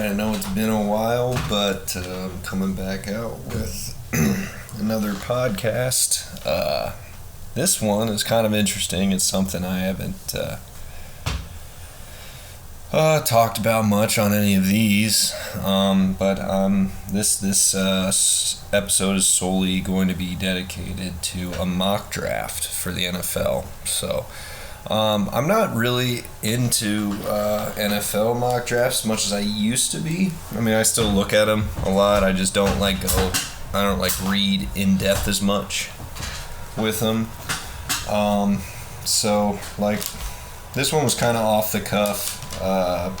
I know it's been a while, but I'm coming back out with another podcast. This one is kind of interesting. It's something I haven't talked about much on any of these, but this episode is solely going to be dedicated to a mock draft for the NFL. So I'm not really into NFL mock drafts as much as I used to be. I mean, I still look at them a lot. I just don't I don't read in depth as much with them. So this one was kind of off the cuff. I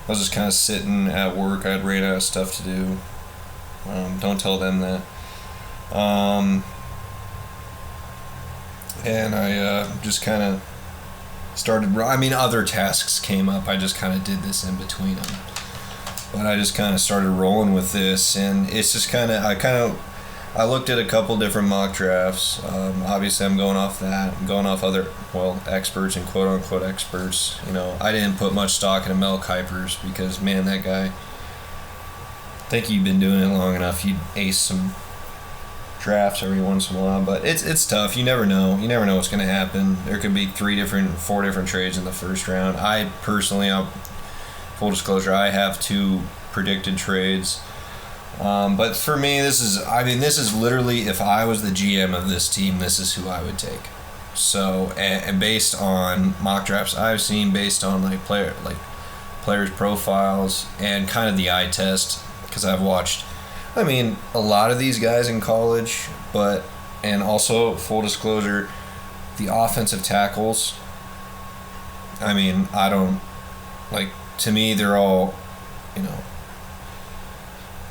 was just kind of sitting at work. I had ran out of stuff to do. Don't tell them that. And I just kind of started. I mean, other tasks came up. I just kind of did this in between them. But I just kind of started rolling with this, and it's just I looked at a couple different mock drafts. Obviously, I'm going off that. I'm going off other, experts and quote-unquote experts. You know, I didn't put much stock into Mel Kiper's because, man, that guy, I think you've been doing it long enough. You'd ace some drafts every once in a while, but it's tough. You never know. You never know what's going to happen. There could be 4 different trades in the first round. I personally, full disclosure, I have 2 predicted trades. But for me, this is literally, if I was the GM of this team, this is who I would take. So, and based on mock drafts I've seen, based on players' profiles and kind of the eye test, because I've watched, a lot of these guys in college, and also, full disclosure, the offensive tackles, to me, they're all,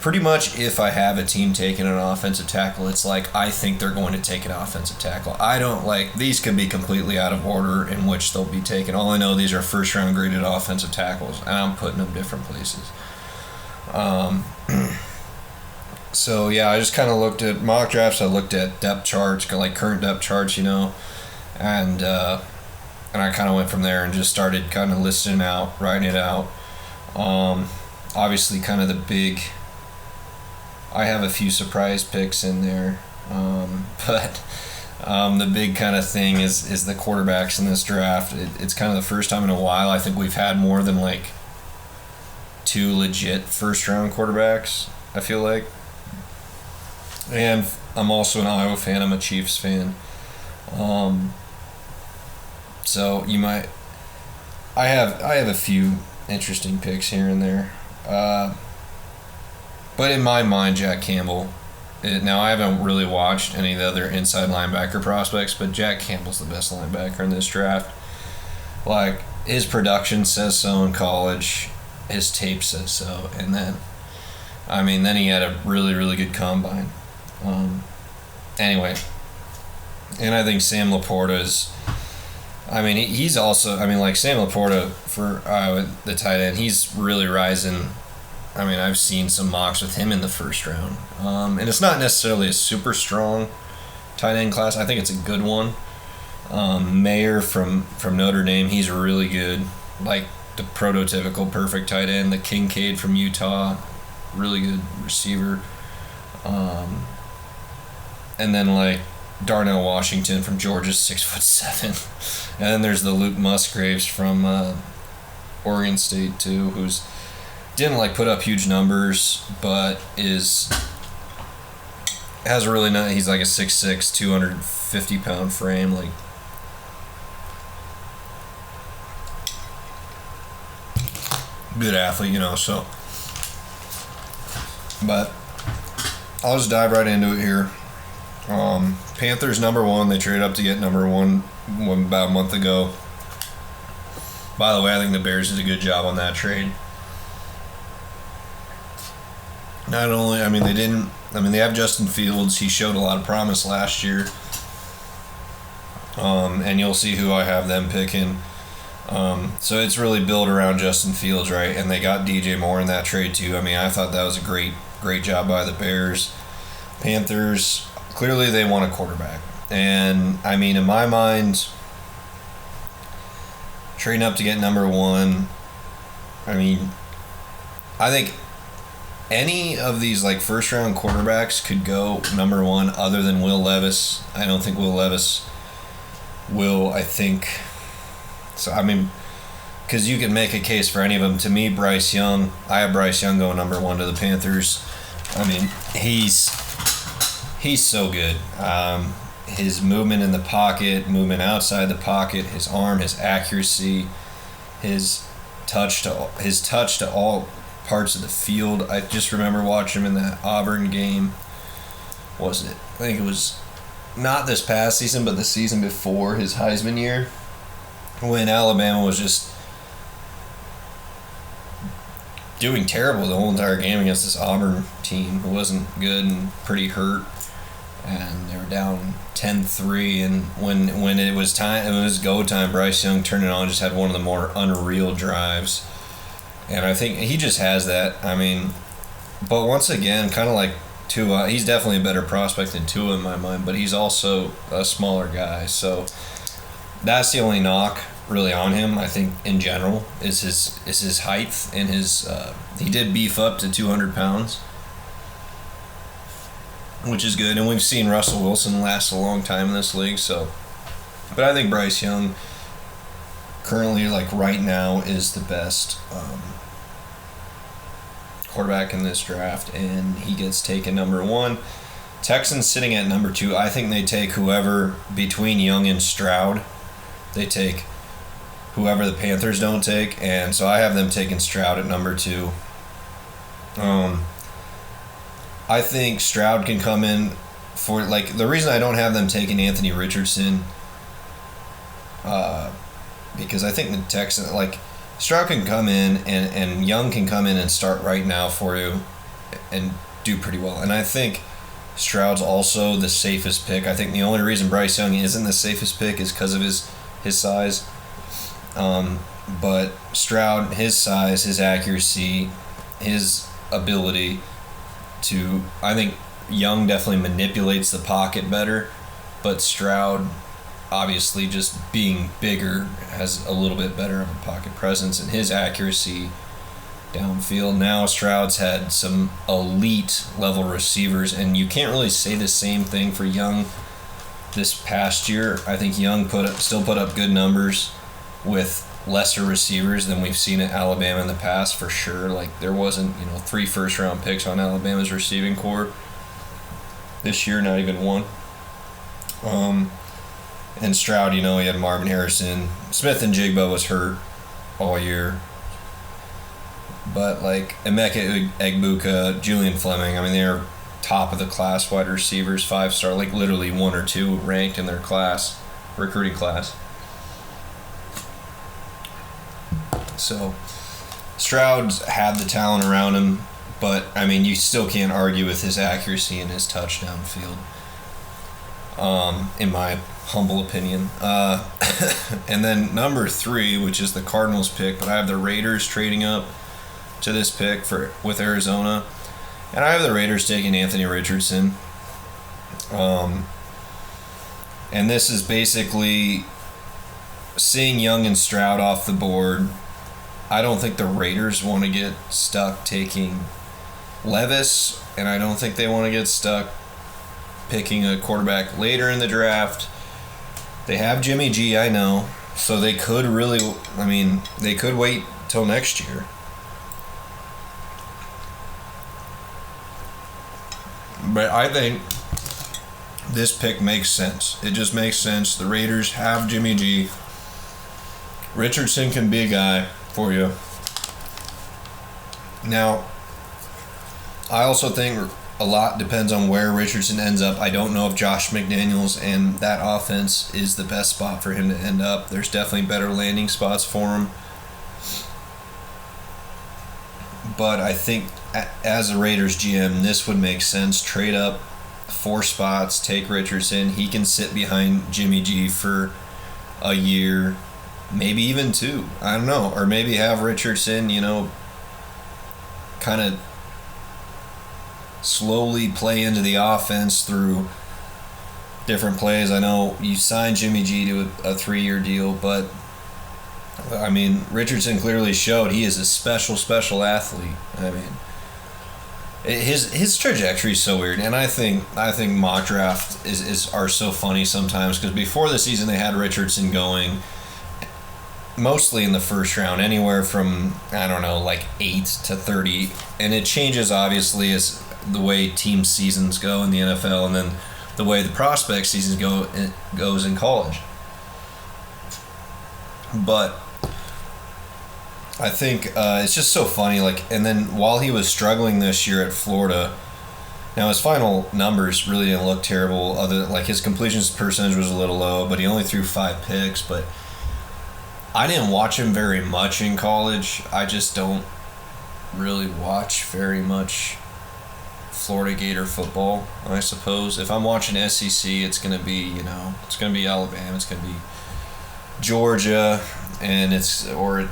pretty much if I have a team taking an offensive tackle, it's I think they're going to take an offensive tackle. I don't these could be completely out of order in which they'll be taken. All I know, these are first round graded offensive tackles, and I'm putting them different places. So yeah, I just kind of looked at mock drafts. I looked at depth charts, current depth charts, and I kind of went from there and just started kind of listing out, writing it out. Obviously, kind of the big. I have a few surprise picks in there, but the big kind of thing is the quarterbacks in this draft. It's kind of the first time in a while I think we've had more than 2 legit first round quarterbacks, I feel like. And I'm also an Iowa fan. I'm a Chiefs fan. So I have a few interesting picks here and there. But in my mind, Jack Campbell. Now, I haven't really watched any of the other inside linebacker prospects, but Jack Campbell's the best linebacker in this draft. His production says so in college. His tape says so. And then he had a really, really good combine. Anyway. And I think Sam Laporta is... he's also... Sam Laporta for Iowa, the tight end, he's really rising... I've seen some mocks with him in the first round. And it's not necessarily a super strong tight end class. I think it's a good one. Mayer from Notre Dame, he's really good. The prototypical perfect tight end. The Kincaid from Utah, really good receiver. And then Darnell Washington from Georgia, 6'7". And then there's the Luke Musgraves from Oregon State too, who's didn't put up huge numbers, but has a really nice. He's a 6'6", 250-pound frame. Good athlete, So, but I'll just dive right into it here. Panthers number 1. They traded up to get number 1 about a month ago. By the way, I think the Bears did a good job on that trade. Not only, they have Justin Fields. He showed a lot of promise last year. And you'll see who I have them picking. So it's really built around Justin Fields, right? And they got DJ Moore in that trade too. I thought that was a great job by the Bears. Panthers, clearly they want a quarterback. And, in my mind, trading up to get number 1, I think any of these like first round quarterbacks could go number one other than Will Levis. I don't think Will Levis will, I think. So, I mean, because you can make a case for any of them. To me, Bryce Young, I have Bryce Young going number one to the Panthers. I mean, he's so good. His movement in the pocket, movement outside the pocket, his arm, his accuracy, his touch to all parts of the field. I just remember watching him in that Auburn game. Was it? I think it was not this past season, but the season before, his Heisman year, when Alabama was just doing terrible the whole entire game against this Auburn team who wasn't good and pretty hurt, and they were down 10-3, and when it was time, it was go time, Bryce Young turned it on, just had one of the more unreal drives. And I think he just has that. I mean, but once again, kind of like Tua, he's definitely a better prospect than Tua in my mind, but he's also a smaller guy. So that's the only knock really on him, I think, in general, is his height and his he did beef up to 200 pounds, which is good. And we've seen Russell Wilson last a long time in this league. So, but I think Bryce Young currently, like right now, is the best quarterback in this draft, and he gets taken number one. Texans sitting at number two. I think they take whoever between Young and Stroud. They take whoever the Panthers don't take, and so I have them taking Stroud at number two. I think Stroud can come in for, like, the reason I don't have them taking Anthony Richardson, because I think the Texans, like, Stroud can come in and Young can come in and start right now for you and do pretty well. And I think Stroud's also the safest pick. I think the only reason Bryce Young isn't the safest pick is because of his size. But Stroud, his size, his accuracy, his ability to, I think Young definitely manipulates the pocket better, but Stroud, obviously just being bigger, has a little bit better of a pocket presence, and his accuracy downfield. Now Stroud's had some elite level receivers, and you can't really say the same thing for Young this past year. I think Young still put up good numbers with lesser receivers than we've seen at Alabama in the past, for sure. Like, there wasn't 3 first-round picks on Alabama's receiving corps this year, not even one. And Stroud, he had Marvin Harrison. Smith and Jigba was hurt all year. But, like, Emeka Egbuka, Julian Fleming, I mean, they're top of the class wide receivers, 5-star, like literally 1 or 2 ranked in their class, recruiting class. So, Stroud's had the talent around him, but, I mean, you still can't argue with his accuracy and his touchdown field, in my humble opinion. And then number 3, which is the Cardinals pick, but I have the Raiders trading up to this pick with Arizona, and I have the Raiders taking Anthony Richardson. And this is basically seeing Young and Stroud off the board. I don't think the Raiders want to get stuck taking Levis, and I don't think they want to get stuck picking a quarterback later in the draft. They have Jimmy G, I know, so they could they could wait till next year. But I think this pick makes sense. It just makes sense. The Raiders have Jimmy G. Richardson can be a guy for you. Now, I also think a lot depends on where Richardson ends up. I don't know if Josh McDaniels and that offense is the best spot for him to end up. There's definitely better landing spots for him. But I think as a Raiders GM, this would make sense. Trade up 4 spots, take Richardson. He can sit behind Jimmy G for a year, maybe even 2. I don't know. Or maybe have Richardson, kind of slowly play into the offense through different plays. I know you signed Jimmy G to a 3-year deal, but I mean, Richardson clearly showed he is a special athlete. I mean, his trajectory is so weird, and I think mock draft are so funny sometimes because before the season they had Richardson going mostly in the first round, anywhere from I don't know like 8 to 30, and it changes obviously as the way team seasons go in the NFL, and then the way the prospect seasons goes in college. But I think it's just so funny. Like, and then while he was struggling this year at Florida, now his final numbers really didn't look terrible. Other like his completions percentage was a little low, but he only threw 5 picks. But I didn't watch him very much in college. I just don't really watch very much Florida Gator football, I suppose. If I'm watching SEC, it's gonna be it's gonna be Alabama, it's gonna be Georgia, and or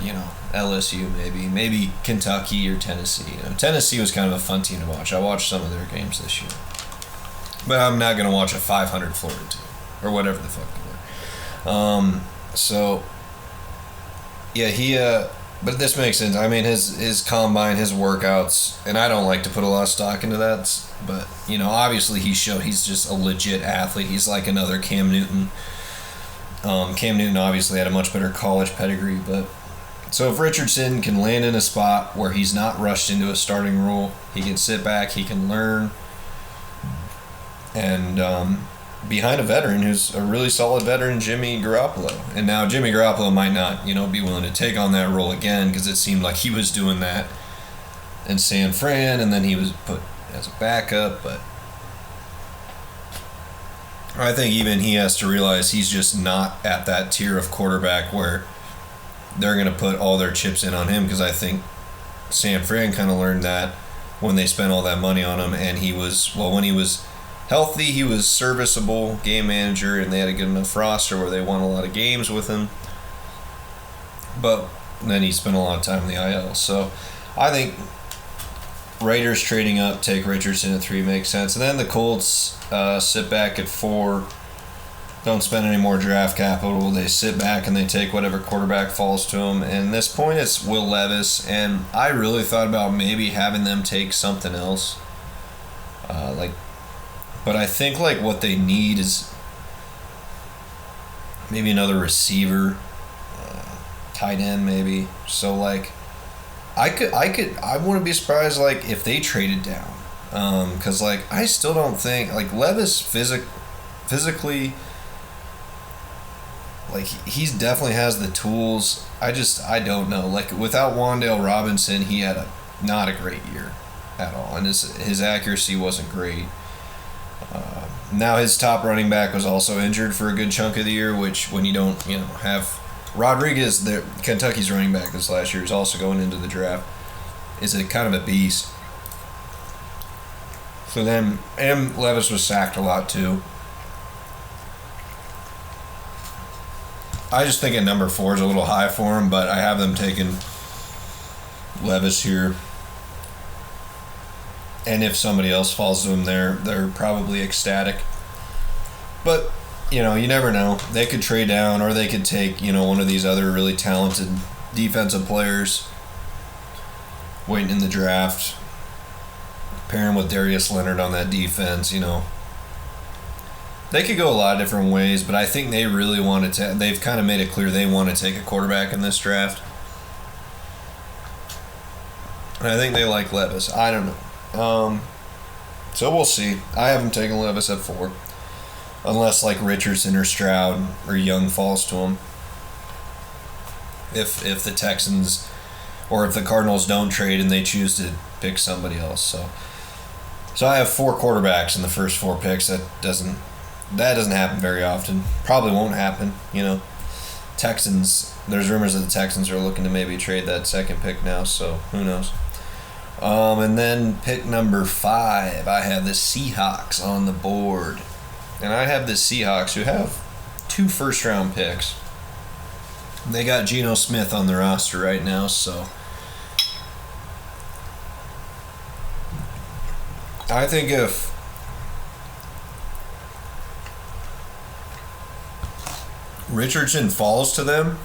LSU maybe Kentucky or Tennessee. Tennessee was kind of a fun team to watch. I watched some of their games this year, but I'm not gonna watch a 500 Florida team or whatever the fuck they were. So yeah, but this makes sense. I mean, his combine, his workouts, and I don't like to put a lot of stock into that, but obviously he's just a legit athlete. He's like another Cam Newton. Cam Newton obviously had a much better college pedigree, but so if Richardson can land in a spot where he's not rushed into a starting role, he can sit back, he can learn, and behind a veteran who's a really solid veteran, Jimmy Garoppolo. And now Jimmy Garoppolo might not, be willing to take on that role again because it seemed like he was doing that in San Fran, and then he was put as a backup, but I think even he has to realize he's just not at that tier of quarterback where they're going to put all their chips in on him, because I think San Fran kind of learned that when they spent all that money on him, and when he was healthy, he was serviceable game manager, and they had a good enough roster where they won a lot of games with him. But then he spent a lot of time in the IL. So I think Raiders trading up, take Richardson at 3 makes sense. And then the Colts sit back at 4, don't spend any more draft capital. They sit back and they take whatever quarterback falls to them. And at this point, it's Will Levis. And I really thought about maybe having them take something else. But I think what they need is maybe another receiver, tight end maybe. So I wouldn't be surprised if they traded down, because I still don't think Levis physically, he's definitely has the tools. I don't know. Without Wan'Dale Robinson, he had not a great year at all, and his accuracy wasn't great. Now his top running back was also injured for a good chunk of the year, which when you don't have Rodriguez, Kentucky's running back this last year, is also going into the draft, is a kind of a beast. So then, and Levis was sacked a lot too. I just think at number 4 is a little high for him, but I have them taking Levis here. And if somebody else falls to him they're probably ecstatic. But, you never know. They could trade down, or they could take, one of these other really talented defensive players waiting in the draft. Pair him with Darius Leonard on that defense, They could go a lot of different ways, but I think they really wanted to. They've kind of made it clear they want to take a quarterback in this draft. And I think they like Levis. I don't know. So we'll see. I haven't taken Levis at 4. Unless Richardson or Stroud or Young falls to him. If the Texans or if the Cardinals don't trade and they choose to pick somebody else. So I have 4 quarterbacks in the first 4 picks. That doesn't happen very often. Probably won't happen, Texans, there's rumors that the Texans are looking to maybe trade that second pick now, so who knows. And then pick number 5, I have the Seahawks on the board. And I have the Seahawks, who have 2 first-round picks. They got Geno Smith on the roster right now, so I think if Richardson falls to them,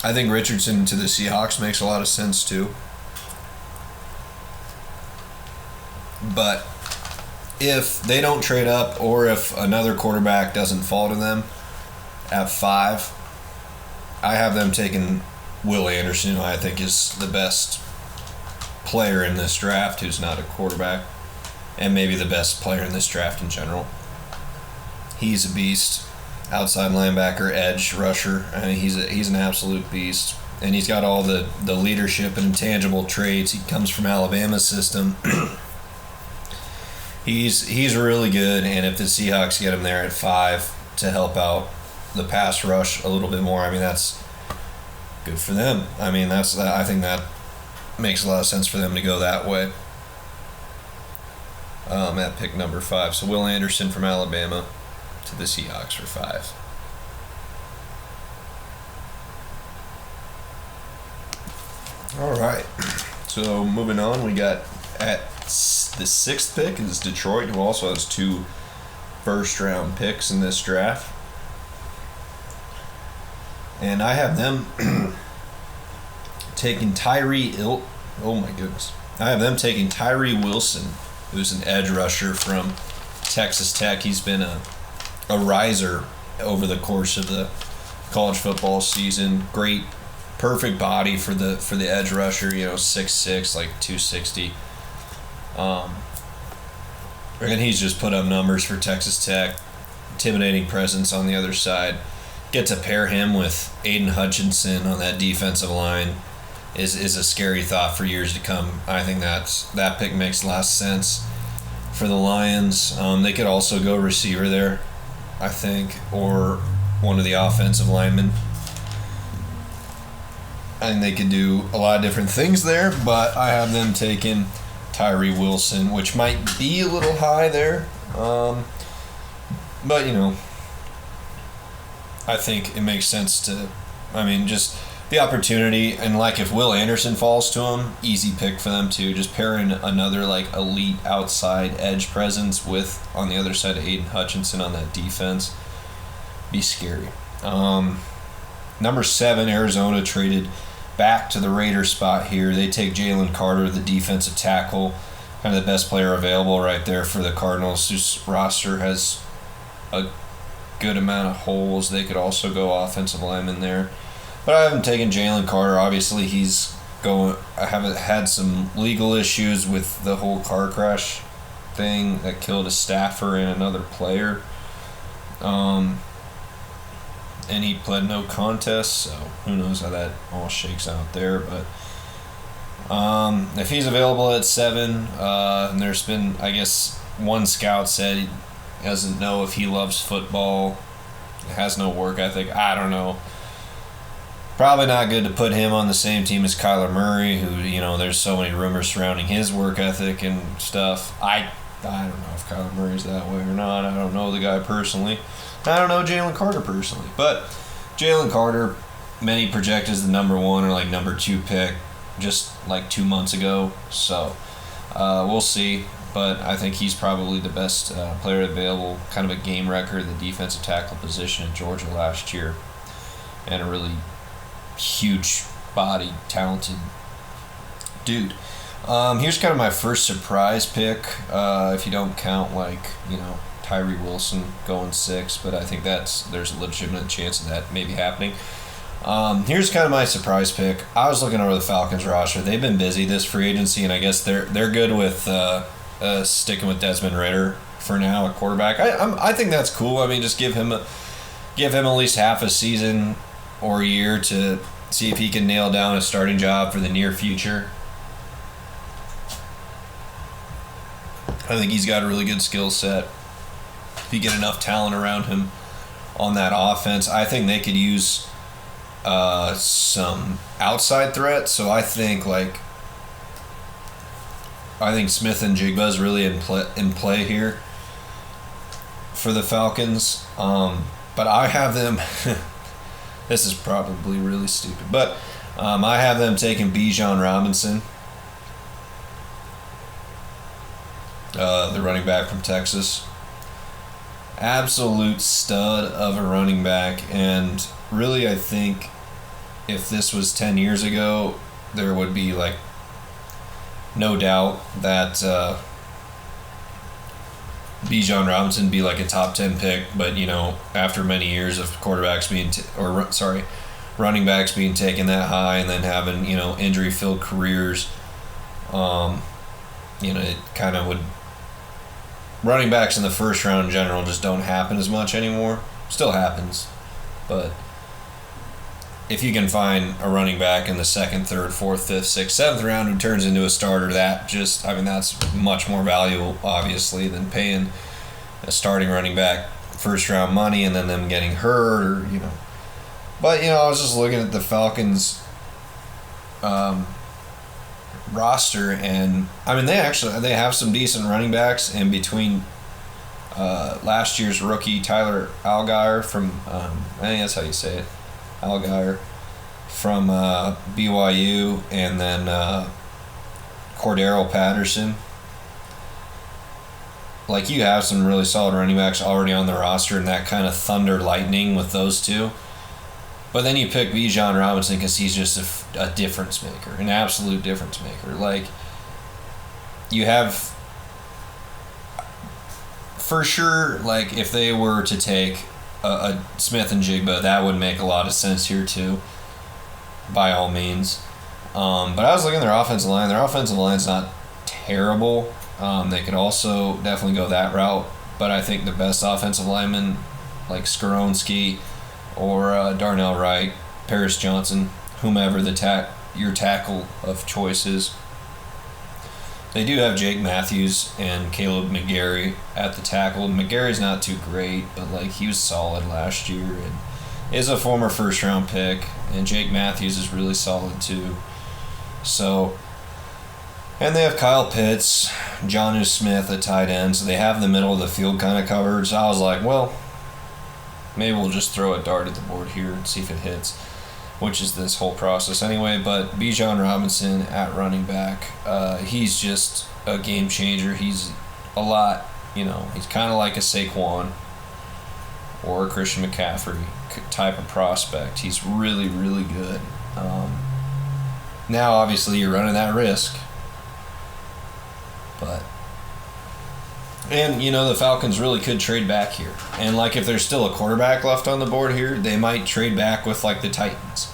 I think Richardson to the Seahawks makes a lot of sense too. But if they don't trade up, or if another quarterback doesn't fall to them at 5, I have them taking Will Anderson, who I think is the best player in this draft who's not a quarterback, and maybe the best player in this draft in general. He's a beast. Outside linebacker, edge rusher. I mean, he's an absolute beast. And he's got all the leadership and intangible traits. He comes from Alabama's system. He's really good, and if the Seahawks get him there at 5 to help out the pass rush a little bit more, I mean, that's good for them. I mean, I think that makes a lot of sense for them to go that way. At pick number 5. So Will Anderson from Alabama to the Seahawks for 5. All right. So moving on, we got at the 6th pick is Detroit, who also has 2 first-round picks in this draft. And I have them taking Oh my goodness. I have them taking Tyree Wilson, who's an edge rusher from Texas Tech. He's been a riser over the course of the college football season. Great, perfect body for the edge rusher. 6'6", like 260. And he's just put up numbers for Texas Tech. Intimidating presence on the other side. Get to pair him with Aiden Hutchinson on that defensive line is a scary thought for years to come. I think that pick makes a lot of sense for the Lions. They could also go receiver there, I think, or one of the offensive linemen. And they could do a lot of different things there, but I have them taking Tyree Wilson, which might be a little high there. But, I think it makes sense to, just the opportunity. And, if Will Anderson falls to him, easy pick for them, too. Just pairing another, elite outside edge presence with, on the other side of Aiden Hutchinson on that defense, be scary. Number 7, Arizona traded back to the Raiders spot here. They take Jalen Carter, the defensive tackle, kind of the best player available right there for the Cardinals, whose roster has a good amount of holes. They could also go offensive lineman there. But I haven't taken Jalen Carter. Obviously, I haven't had some legal issues with the whole car crash thing that killed a staffer and another player. And he pled no contest, so who knows how that all shakes out there. But if he's available at 7, and there's been, I guess, one scout said he doesn't know if he loves football, has no work ethic. I don't know. Probably not good to put him on the same team as Kyler Murray, who, there's so many rumors surrounding his work ethic and stuff. I don't know if Kyler Murray's that way or not. I don't know the guy personally. I don't know Jalen Carter personally. But Jalen Carter, many project as the number 1 or number 2 pick just 2 months ago. So we'll see. But I think he's probably the best player available, kind of a game record, the defensive tackle position at Georgia last year. And a really huge body, talented dude. Here's kind of my first surprise pick, if you don't count Tyree Wilson going 6, but I think there's a legitimate chance of that maybe happening. Here's kind of my surprise pick. I was looking over the Falcons roster. They've been busy this free agency, and I guess they're good with sticking with Desmond Ridder for now at quarterback. I think that's cool. Just give him at least half a season or a year to see if he can nail down a starting job for the near future. I think he's got a really good skill set. If you get enough talent around him on that offense, I think they could use some outside threat. So I think Smith and Jigba is really in play here for the Falcons. But I have them. This is probably really stupid, but I have them taking Bijan Robinson, the running back from Texas. Absolute stud of a running back, and really I think if this was 10 years ago, there would be like no doubt that Bijan Robinson be like a top 10 pick, but after many years of quarterbacks being running backs being taken that high and then having injury filled careers, it kind of would. Running backs in the first round in general just don't happen as much anymore. Still happens, but if you can find a running back in the second, third, fourth, fifth, sixth, seventh round who turns into a starter, that's much more valuable, obviously, than paying a starting running back first round money and then them getting hurt But I was just looking at the Falcons roster, and they have some decent running backs, and between last year's rookie Tyler Allgeier from I think that's how you say it, Allgeier from BYU, and then Cordero Patterson. Like, you have some really solid running backs already on the roster, and that kind of thunder lightning with those two. But then you pick Bijan Robinson because he's just a difference maker, an absolute difference maker. Like, you have, for sure, like, if they were to take a Smith and Jigba, that would make a lot of sense here too, by all means. But I was looking at their offensive line. Their offensive line's not terrible. They could also definitely go that route. But I think the best offensive linemen, like Skoronski or Darnell Wright, Paris Johnson, whomever your tackle of choice is. They do have Jake Matthews and Caleb McGarry at the tackle. McGarry's not too great, but like, he was solid last year and is a former first round pick, and Jake Matthews is really solid too. So, and they have Kyle Pitts, Jonnu Smith at tight end, so they have the middle of the field kind of covered. So I was like, well, maybe we'll just throw a dart at the board here and see if it hits, which is this whole process anyway. But Bijan Robinson at running back, he's just a game changer. He's a lot, he's kind of like a Saquon or a Christian McCaffrey type of prospect. He's really, really good. Now, obviously, you're running that risk. And the Falcons really could trade back here. And, like, if there's still a quarterback left on the board here, they might trade back with, like, the Titans.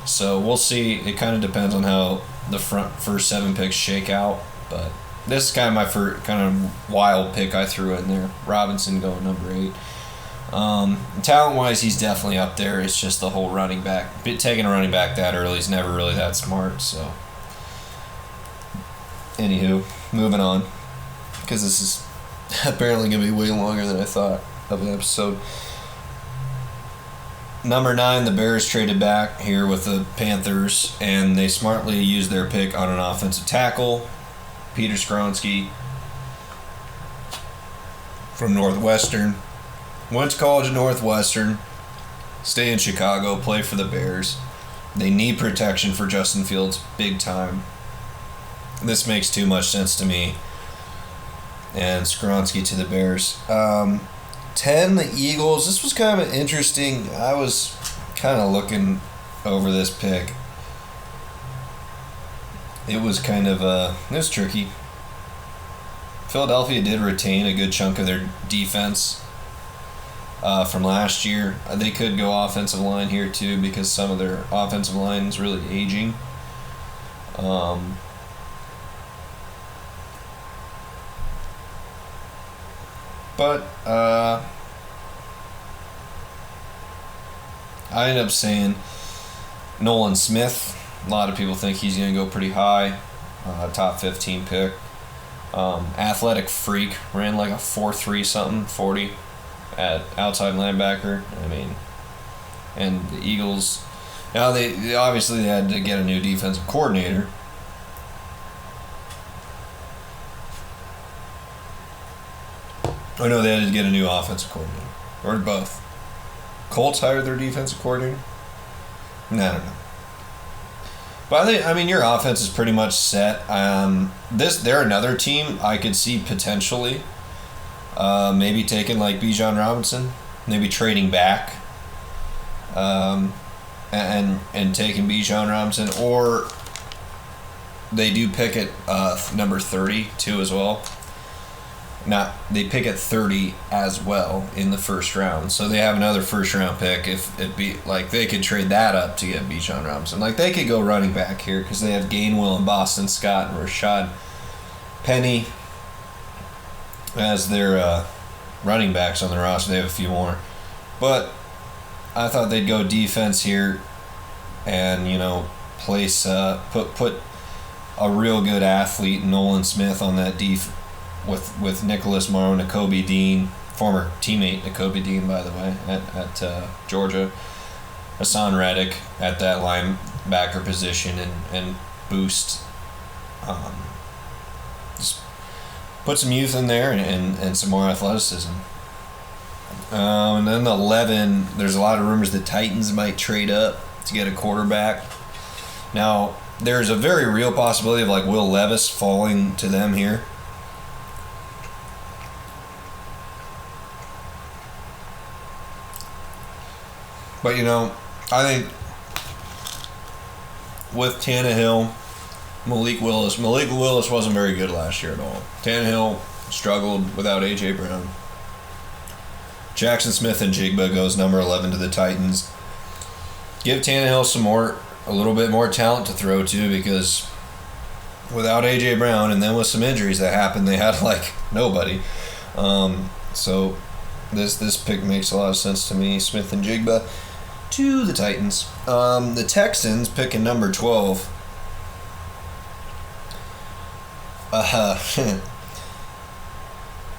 So we'll see. It kind of depends on how the first 7 picks shake out. But this is kind of my first kind of wild pick I threw in there. Robinson going number 8. Talent-wise, he's definitely up there. It's just the whole running back. Taking a running back that early is never really that smart. So, anywho, moving on. Because this is apparently going to be way longer than I thought of an episode. Number 9, the Bears traded back here with the Panthers, and they smartly used their pick on an offensive tackle, Peter Skoronski from Northwestern. Went to college at Northwestern, stay in Chicago, play for the Bears. They need protection for Justin Fields big time. This makes too much sense to me. And Skoronski to the Bears. 10, the Eagles. This was kind of interesting. I was kind of looking over this pick. It was kind of, it was tricky. Philadelphia did retain a good chunk of their defense from last year. They could go offensive line here too, because some of their offensive line is really aging. But I ended up saying Nolan Smith. A lot of people think he's going to go pretty high. Top 15 pick. Athletic freak. Ran like a 4.3 something, 40 at outside linebacker. And the Eagles, now they obviously had to get a new defensive coordinator. Oh no, they had to get a new offensive coordinator. Or both. Colts hired their defensive coordinator? No, I don't know. But I think, your offense is pretty much set. They're another team I could see potentially maybe taking like Bijan Robinson, maybe trading back. And and taking Bijan Robinson, or they do pick at number 30 too as well. They pick at 30 as well in the first round, so they have another first round pick. If it be like they could trade that up to get Bijan Robinson, like they could go running back here because they have Gainwell and Boston Scott and Rashad Penny as their running backs on the roster. They have a few more, but I thought they'd go defense here, and place put a real good athlete, Nolan Smith, on that with Nicholas Morrow, Nakobe Dean, former teammate Nakobe Dean, by the way, at Georgia, Hassan Reddick at that linebacker position, and boost, just put some youth in there and some more athleticism. And then 11, there's a lot of rumors the Titans might trade up to get a quarterback. Now, there's a very real possibility of like Will Levis falling to them here. But I think with Tannehill, Malik Willis wasn't very good last year at all. Tannehill struggled without A.J. Brown. Jackson Smith-Njigba goes number 11 to the Titans. Give Tannehill a little bit more talent to throw to, because without A.J. Brown and then with some injuries that happened, they had like nobody. So this pick makes a lot of sense to me. Smith-Njigba to the Titans. The Texans picking number 12.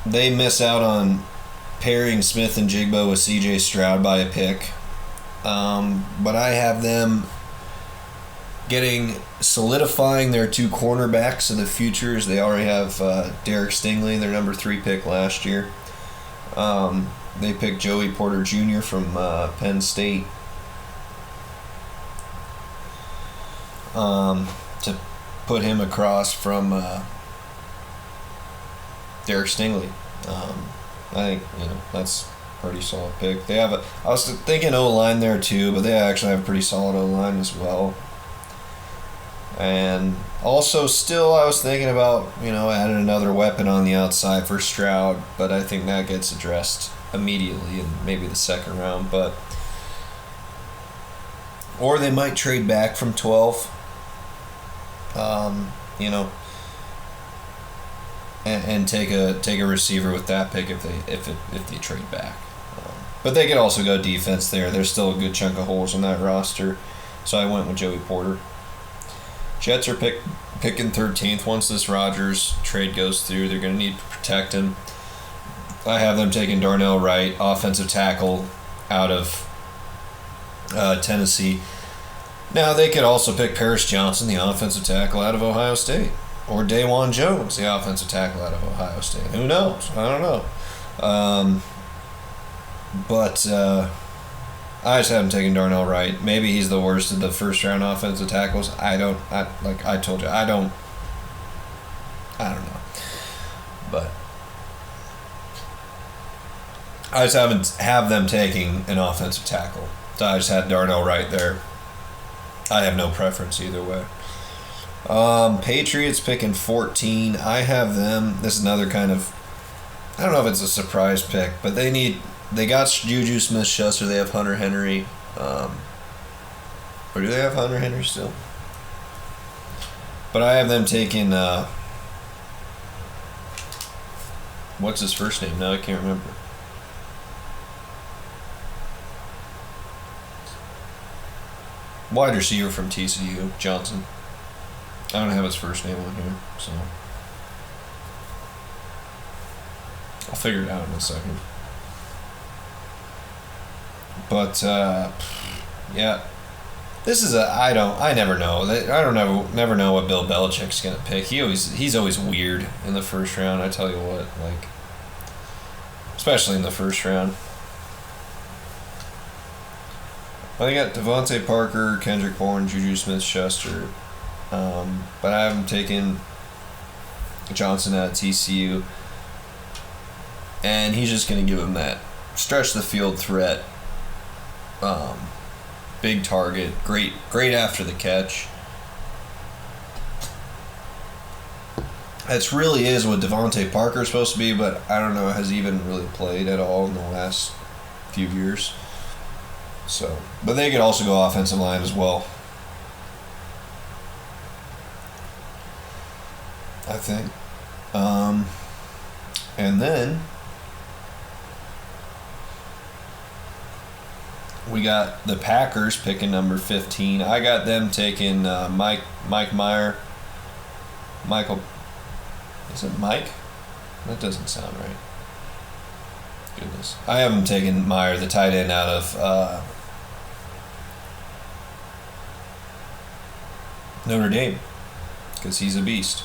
They miss out on pairing Smith-Njigba with C.J. Stroud by a pick. But I have them solidifying their two cornerbacks in the futures. They already have Derek Stingley, their number 3 pick last year. They picked Joey Porter Jr. from Penn State to put him across from Derek Stingley. I think that's a pretty solid pick. They have I was thinking O-line there too, but they actually have a pretty solid O-line as well. And also, still, I was thinking about adding another weapon on the outside for Stroud, but I think that gets addressed immediately in maybe the second round. Or they might trade back from 12. And take a receiver with that pick if they trade back. But they could also go defense there. There's still a good chunk of holes in that roster, so I went with Joey Porter. Jets are picking 13th. Once this Rodgers trade goes through, they're going to need to protect him. I have them taking Darnell Wright, offensive tackle out of Tennessee. Now, they could also pick Paris Johnson, the offensive tackle out of Ohio State. Or Dawan Jones, the offensive tackle out of Ohio State. Who knows? I don't know. But I just haven't taken Darnell Wright. Maybe he's the worst of the first-round offensive tackles. Like I told you, I don't know. But I just haven't have them taking an offensive tackle. So I just had Darnell Wright there. I have no preference either way. Patriots picking 14. I have them. This is another kind of, I don't know if it's a surprise pick, but they got Juju Smith-Schuster. They have Hunter Henry. Or do they have Hunter Henry still? But I have them taking, what's his first name? Now I can't remember. Wide receiver from TCU, Johnson. I don't have his first name on here, so I'll figure it out in a second. But yeah, this is I never know. Never know what Bill Belichick's gonna pick. He's always weird in the first round. I tell you what, like especially in the first round. I got Devontae Parker, Kendrick Bourne, Juju Smith-Schuster. But I haven't taken Johnson out of TCU. And he's just going to give him that stretch the field threat big target, great after the catch. It really is what Devontae Parker is supposed to be, but I don't know, has even really played at all in the last few years. So, but they could also go offensive line as well, I think. And then we got the Packers picking number 15. I got them taking Mike Meyer. Michael. Is it Mike? That doesn't sound right. Goodness. I have him taking Meyer, the tight end, out of Notre Dame, because he's a beast.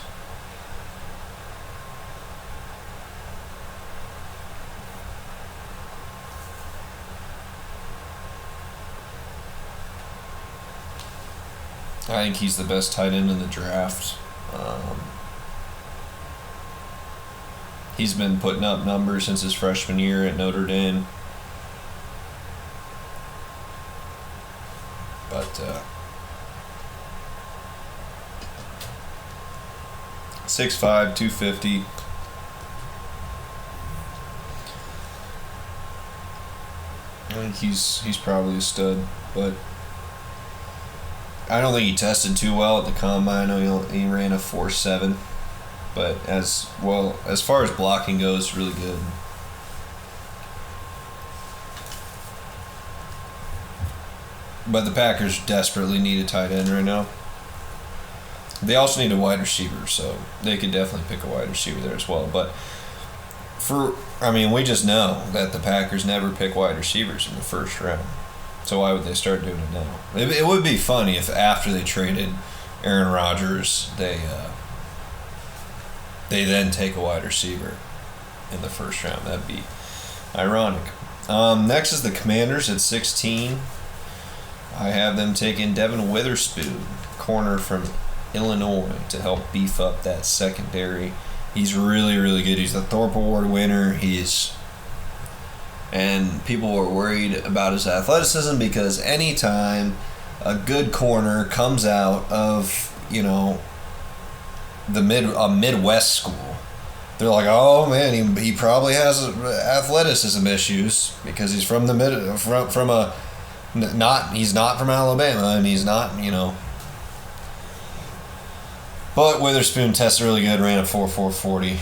I think he's the best tight end in the draft. He's been putting up numbers since his freshman year at Notre Dame. But 6'5", 250. I think he's probably a stud, but I don't think he tested too well at the combine. I know he ran a 4.7, but as far as blocking goes, really good. But the Packers desperately need a tight end right now. They also need a wide receiver, so they could definitely pick a wide receiver there as well. But we just know that the Packers never pick wide receivers in the first round. So why would they start doing it now? It would be funny if after they traded Aaron Rodgers, they then take a wide receiver in the first round. That'd be ironic. Next is the Commanders at 16. I have them taking Devin Witherspoon, corner from Illinois, to help beef up that secondary. He's really, really good. He's the Thorpe Award winner. And people were worried about his athleticism because anytime a good corner comes out of, a Midwest school, they're like, oh man, he probably has athleticism issues because he's from he's not from Alabama, and he's not, But Witherspoon tested really good, ran a 4.40,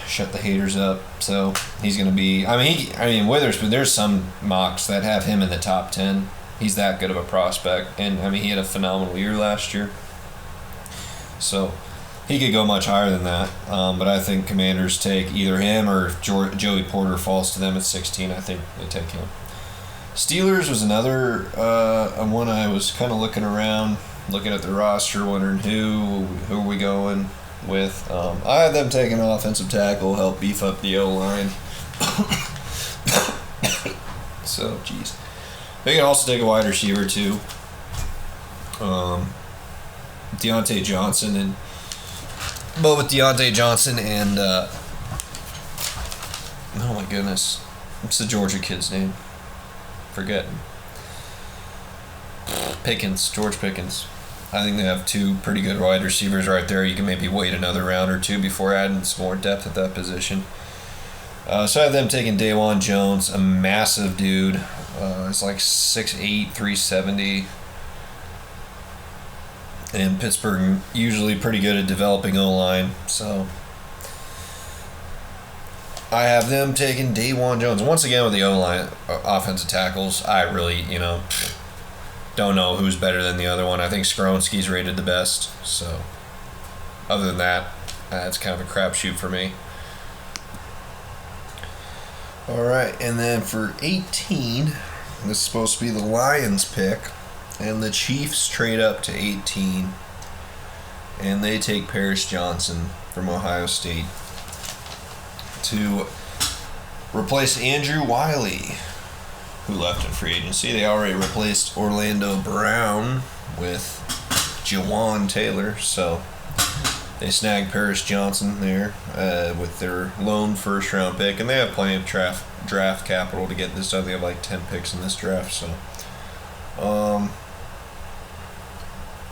shut the haters up. So he's going to be. Witherspoon. There's some mocks that have him in the top 10. He's that good of a prospect, and he had a phenomenal year last year. So he could go much higher than that. But I think Commanders take either him or Joey Porter falls to them at 16. I think they take him. Steelers was another one I was kind of looking around, looking at the roster, wondering who are we going with. I had them taking an offensive tackle, help beef up the O-line. So, geez. They can also take a wide receiver, too. Deontay Johnson and... But with Deontay Johnson and... oh, my goodness. What's the Georgia kid's name? Forgetting. George Pickens. I think they have two pretty good wide receivers right there. You can maybe wait another round or two before adding some more depth at that position. So I have them taking Dawan Jones, a massive dude. It's like 6'8", 370. And Pittsburgh usually pretty good at developing O-line. So I have them taking Dawan Jones. Once again with the O-line, offensive tackles, I really, don't know who's better than the other one. I think Skoronski's rated the best. So other than that, it's kind of a crapshoot for me. All right, and then for 18, this is supposed to be the Lions pick, and the Chiefs trade up to 18, and they take Paris Johnson from Ohio State to replace Andrew Wiley, who left in free agency. They already replaced Orlando Brown with Jawan Taylor, so they snagged Paris Johnson there with their lone first-round pick, and they have plenty of draft capital to get this done. They have like 10 picks in this draft, so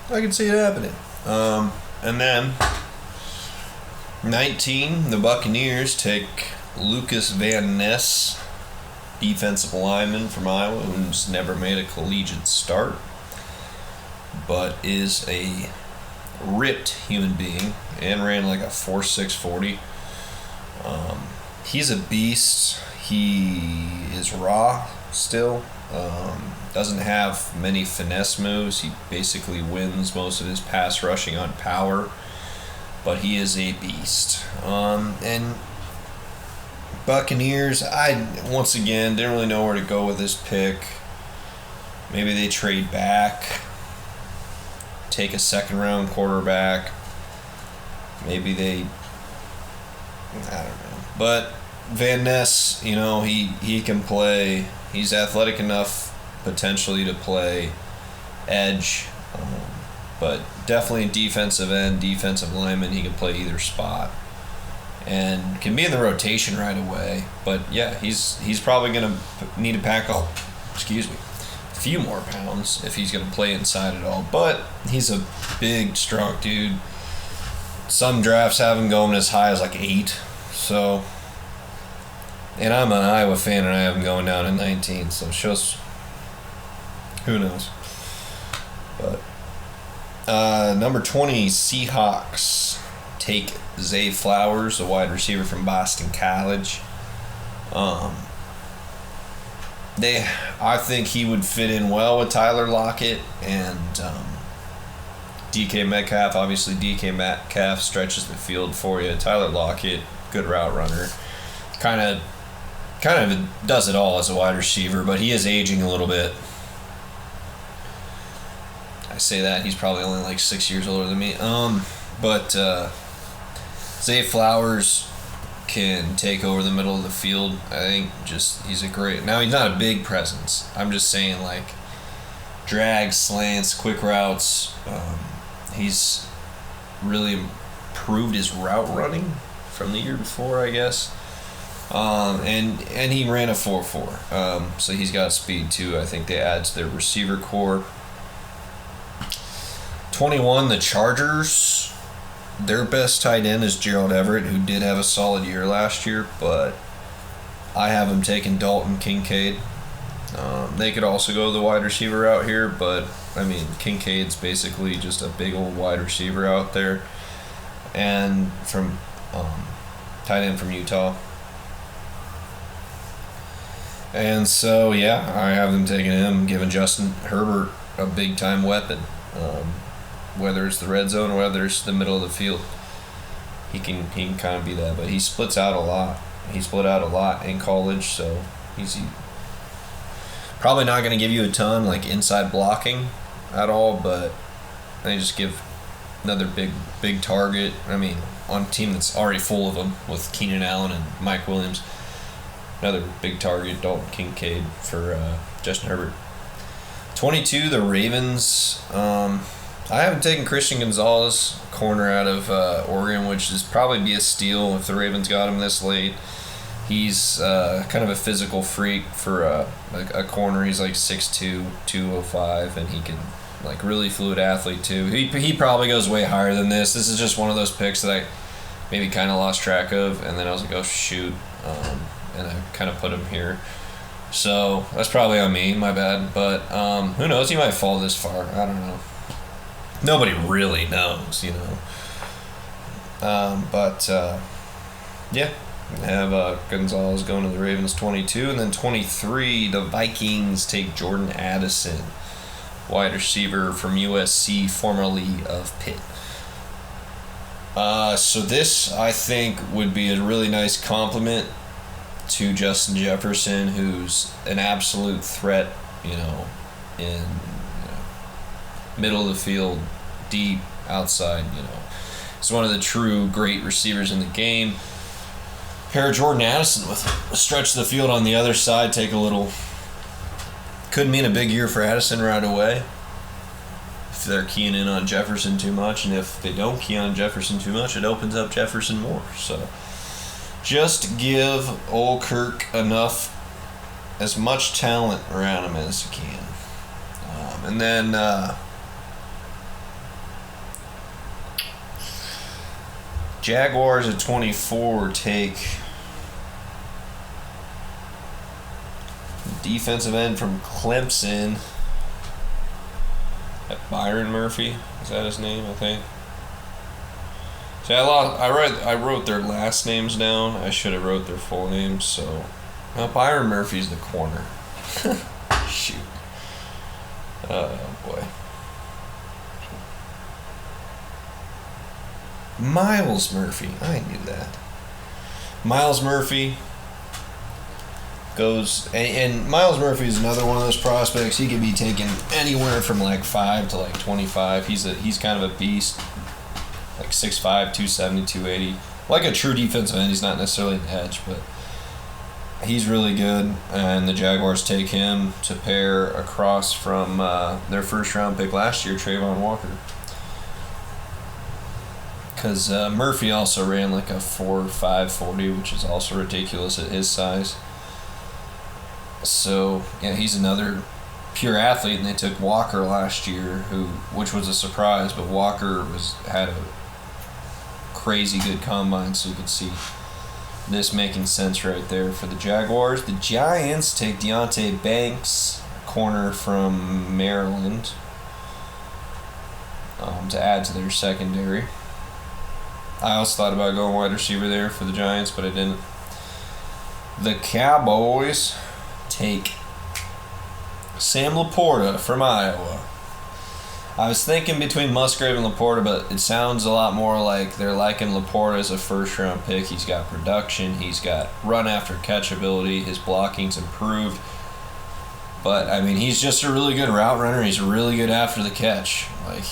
I can see it happening. And then 19, the Buccaneers take Lucas Van Ness, defensive lineman from Iowa, who's never made a collegiate start, but is a ripped human being and ran like a 4.6 40. He's a beast. He is raw still. Doesn't have many finesse moves. He basically wins most of his pass rushing on power, but he is a beast. And Buccaneers, I once again didn't really know where to go with this pick. Maybe they trade back, take a second round quarterback. Maybe they, I don't know. But Van Ness, he can play. He's athletic enough potentially to play edge, but definitely defensive end, defensive lineman. He can play either spot and can be in the rotation right away. But yeah, he's probably going to need to pack a few more pounds if he's going to play inside at all. But he's a big, strong dude. Some drafts have him going as high as like 8. So, and I'm an Iowa fan and I have him going down to 19. So it shows, who knows. But number 20, Seahawks take Zay Flowers, a wide receiver from Boston College. I think he would fit in well with Tyler Lockett and DK Metcalf. Obviously, DK Metcalf stretches the field for you. Tyler Lockett, good route runner. Kind of does it all as a wide receiver, but he is aging a little bit. I say that, he's probably only like 6 years older than me. But Zay Flowers can take over the middle of the field. I think he's a great. Now he's not a big presence. I'm just saying like drags, slants, quick routes. He's really improved his route running from the year before, I guess. And he ran a 4.4. So he's got speed too. I think they add to their receiver core. 21, the Chargers. Their best tight end is Gerald Everett, who did have a solid year last year, but I have him taking Dalton Kincaid. They could also go the wide receiver route here, but I mean, Kincaid's basically just a big old wide receiver out there, and from tight end from Utah. And so, yeah, I have them taking him, giving Justin Herbert a big time weapon. Whether it's the red zone or whether it's the middle of the field, he can kind of be that. But he splits out a lot. He split out a lot in college, so he's probably not going to give you a ton like inside blocking at all. But they just give another big target. I mean, on a team that's already full of them with Keenan Allen and Mike Williams, another big target, Dalton Kincaid for Justin Herbert. 22, the Ravens. I haven't taken Christian Gonzalez, corner out of Oregon, which is probably be a steal if the Ravens got him this late. He's kind of a physical freak for a corner. He's like 6'2", 205, and he can like really fluid athlete too. He probably goes way higher than this. This is just one of those picks that I maybe kind of lost track of, and then I was like, oh shoot, and I kind of put him here. So that's probably on me, my bad. But who knows? He might fall this far. I don't know. Nobody really knows, yeah, I have Gonzalez going to the Ravens 22, and then 23, the Vikings take Jordan Addison, wide receiver from USC, formerly of Pitt. So this, I think, would be a really nice compliment to Justin Jefferson, who's an absolute threat, in middle of the field, deep, outside, He's one of the true great receivers in the game. Pair Jordan Addison with a stretch of the field on the other side, take a little. Could mean a big year for Addison right away if they're keying in on Jefferson too much, and if they don't key on Jefferson too much, it opens up Jefferson more. So just give old Kirk as much talent around him as you can. And then Jaguars at 24 take defensive end from Clemson. Byron Murphy, is that his name? I think. See, I wrote their last names down. I should have wrote their full names. So, now Byron Murphy's the corner. Shoot. Oh boy. Miles Murphy. I knew that. Miles Murphy goes, and Miles Murphy is another one of those prospects. He could be taken anywhere from like 5 to like 25. He's kind of a beast. Like 6'5", 270, 280. Like a true defensive end. He's not necessarily an edge, but he's really good. And the Jaguars take him to pair across from their first round pick last year, Trayvon Walker. Because Murphy also ran like a 4.5 40, which is also ridiculous at his size. So, yeah, he's another pure athlete, and they took Walker last year, which was a surprise, but Walker had a crazy good combine, so you could see this making sense right there for the Jaguars. The Giants take Deonte Banks, corner from Maryland, to add to their secondary. I also thought about going wide receiver there for the Giants, but I didn't. The Cowboys take Sam Laporta from Iowa. I was thinking between Musgrave and Laporta, but it sounds a lot more like they're liking Laporta as a first-round pick. He's got production. He's got run-after-catch ability. His blocking's improved. But, I mean, he's just a really good route runner. He's really good after the catch. Like, I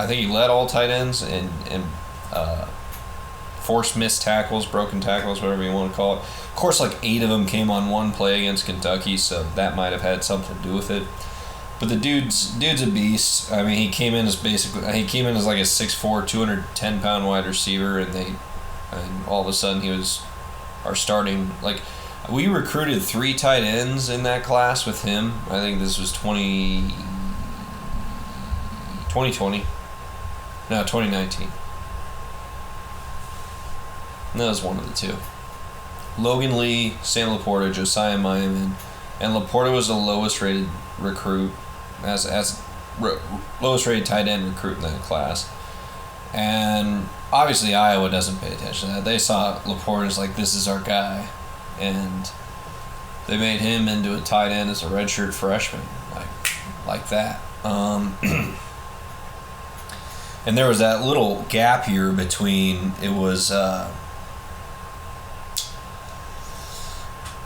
think he led all tight ends and forced missed tackles, broken tackles, whatever you want to call it. Of course, like 8 of them came on one play against Kentucky, so that might have had something to do with it. But the dude's a beast. I mean, he came in as like a 6'4", 210-pound wide receiver, and all of a sudden he was our starting. Like, we recruited 3 tight ends in that class with him. I think this was 2020. No, 2019. That was one of the 2. Logan Lee, Sam Laporta, Josiah Myman, and Laporta was the lowest rated recruit, lowest rated tight end recruit in that class. And obviously Iowa doesn't pay attention to that. They saw Laporta as like, this is our guy, and they made him into a tight end as a redshirt freshman, like that. And there was that little gap here between, it was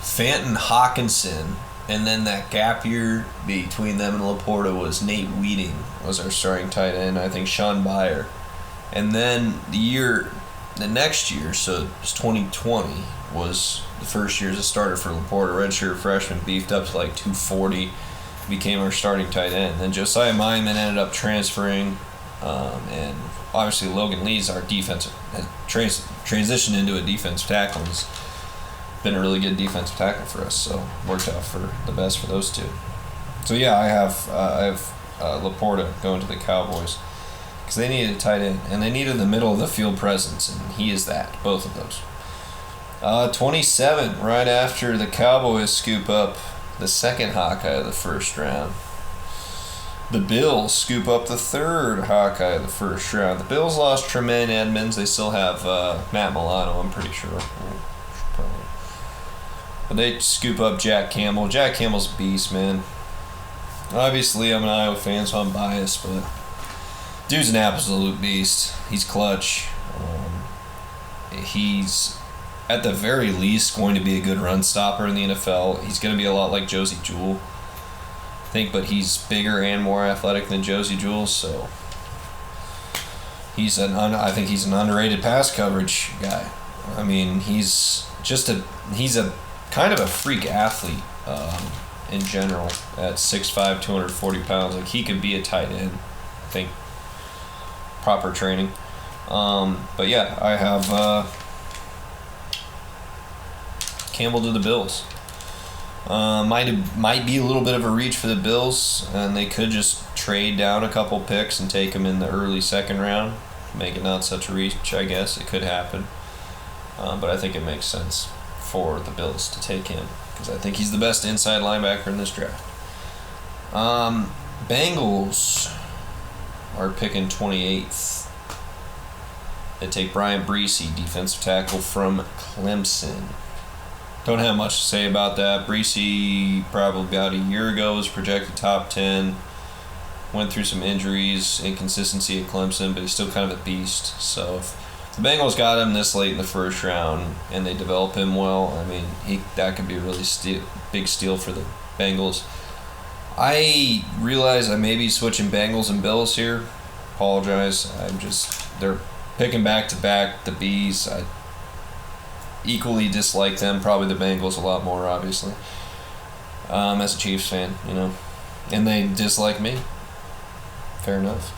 Fenton Hawkinson, and then that gap year between them and Laporta was Nate Wheating was our starting tight end. I think Sean Byer. And then the next year, so it was 2020, was the first year as a starter for Laporta. Redshirt freshman, beefed up to like 240, became our starting tight end. And then Josiah Myman ended up transferring, and obviously Logan Lee's our defensive, transitioned into a defensive tackle. He's been a really good defensive tackle for us, so worked out for the best for those 2. So yeah, I have Laporta going to the Cowboys because they needed a tight end and they needed the middle of the field presence, and he is that, both of those. 27, right after the Cowboys scoop up the second Hawkeye of the first round, the Bills scoop up the third Hawkeye of the first round. The Bills lost Tremaine Edmonds. They still have Matt Milano, I'm pretty sure. But they scoop up Jack Campbell. Jack Campbell's a beast, man. Obviously, I'm an Iowa fan, so I'm biased, but dude's an absolute beast. He's clutch. He's, at the very least, going to be a good run stopper in the NFL. He's going to be a lot like Josie Jewell, I think, but he's bigger and more athletic than Josie Jewell, so I think he's an underrated pass coverage guy. I mean, he's a kind of a freak athlete in general at 6'5", 240 pounds. Like, he could be a tight end, I think, proper training. But yeah, I have Campbell to the Bills. Might be a little bit of a reach for the Bills, and they could just trade down a couple picks and take him in the early second round. make it not such a reach, I guess. It could happen. But I think it makes sense for the Bills to take him because I think he's the best inside linebacker in this draft. Bengals are picking 28th. They take Brian Breesy, defensive tackle from Clemson. Don't have much to say about that. Breesy, probably about a year ago, was projected top 10. Went through some injuries, inconsistency at Clemson, but he's still kind of a beast. So if the Bengals got him this late in the first round and they develop him well, I mean, that could be a really big steal for the Bengals. I realize I may be switching Bengals and Bills here. Apologize. They're picking back-to-back the Bees. I equally dislike them. Probably the Bengals a lot more, obviously. As a Chiefs fan, and they dislike me. Fair enough.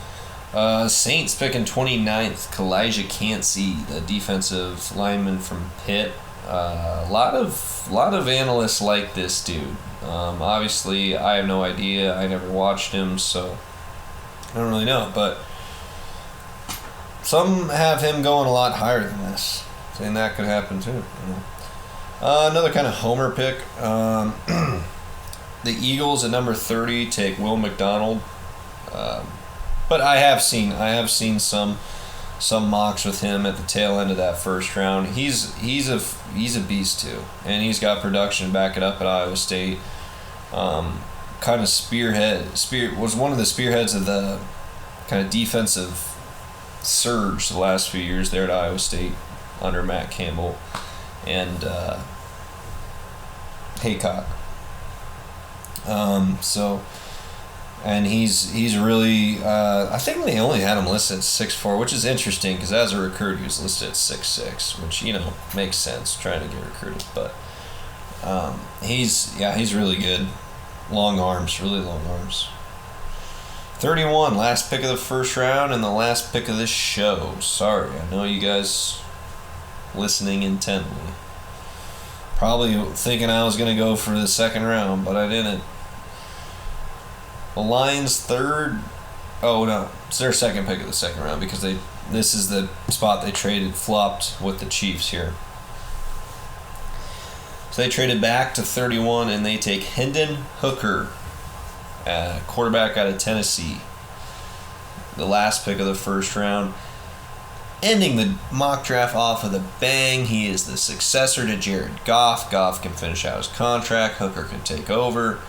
Saints picking 29th. Kalijah Cansey, the defensive lineman from Pitt. A lot of analysts like this dude. Obviously, I have no idea. I never watched him, so I don't really know. But some have him going a lot higher than this, saying that could happen too. Another kind of homer pick. The Eagles at number 30 take Will McDonald. But I have seen some mocks with him at the tail end of that first round. He's a beast too, and he's got production to back it up at Iowa State. Kind of was one of the spearheads of the kind of defensive surge the last few years there at Iowa State under Matt Campbell and Haycock. And he's really, I think they only had him listed at 6'4", which is interesting because as a recruit he was listed at 6'6", which, makes sense trying to get recruited. But he's really good. Really long arms. 31, last pick of the first round and the last pick of this show. Sorry, I know you guys listening intently. Probably thinking I was going to go for the second round, but I didn't. The Lions it's their second pick of the second round because this is the spot they flopped with the Chiefs here. So they traded back to 31 and they take Hendon Hooker, quarterback out of Tennessee. The last pick of the first round. Ending the mock draft off with a bang. He is the successor to Jared Goff. Goff can finish out his contract. Hooker can take over.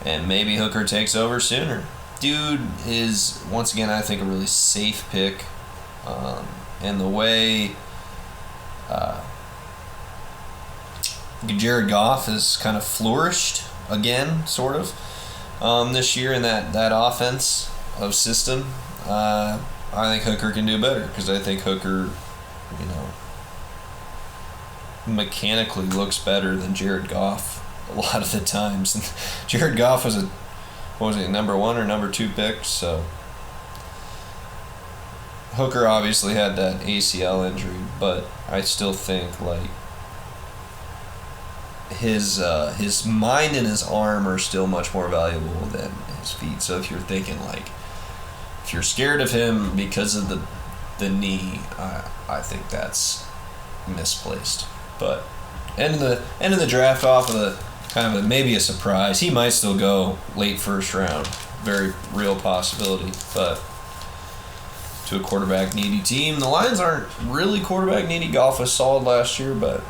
And maybe Hooker takes over sooner. Dude is, once again, I think a really safe pick. And the way Jared Goff has kind of flourished again, sort of, this year in that offense of system, I think Hooker can do better because I think Hooker, mechanically looks better than Jared Goff a lot of the times. And Jared Goff was number 1 or number 2 pick, so Hooker obviously had that ACL injury, but I still think his mind and his arm are still much more valuable than his feet. So if you're thinking if you're scared of him because of the knee, I think that's misplaced. But end of the draft off of the kind of maybe a surprise. He might still go late first round, very real possibility. But to a quarterback needy team, the Lions aren't really quarterback needy. Goff was solid last year, but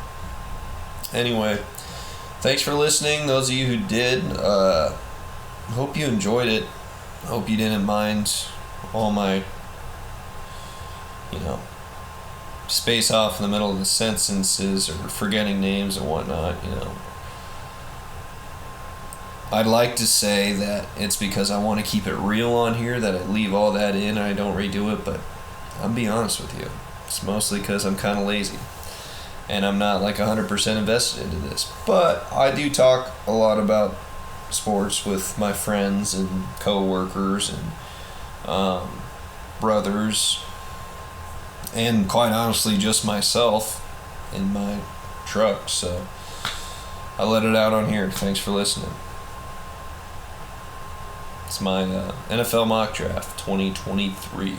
anyway. Thanks for listening, those of you who did. Hope you enjoyed it. Hope you didn't mind all my, space off in the middle of the sentences or forgetting names and whatnot, I'd like to say that it's because I want to keep it real on here that I leave all that in and I don't redo it, but I'm being honest with you. It's mostly because I'm kind of lazy. And I'm not 100% invested into this. But I do talk a lot about sports with my friends and co-workers and brothers. And quite honestly, just myself in my truck. So I let it out on here. Thanks for listening. It's my NFL mock draft 2023.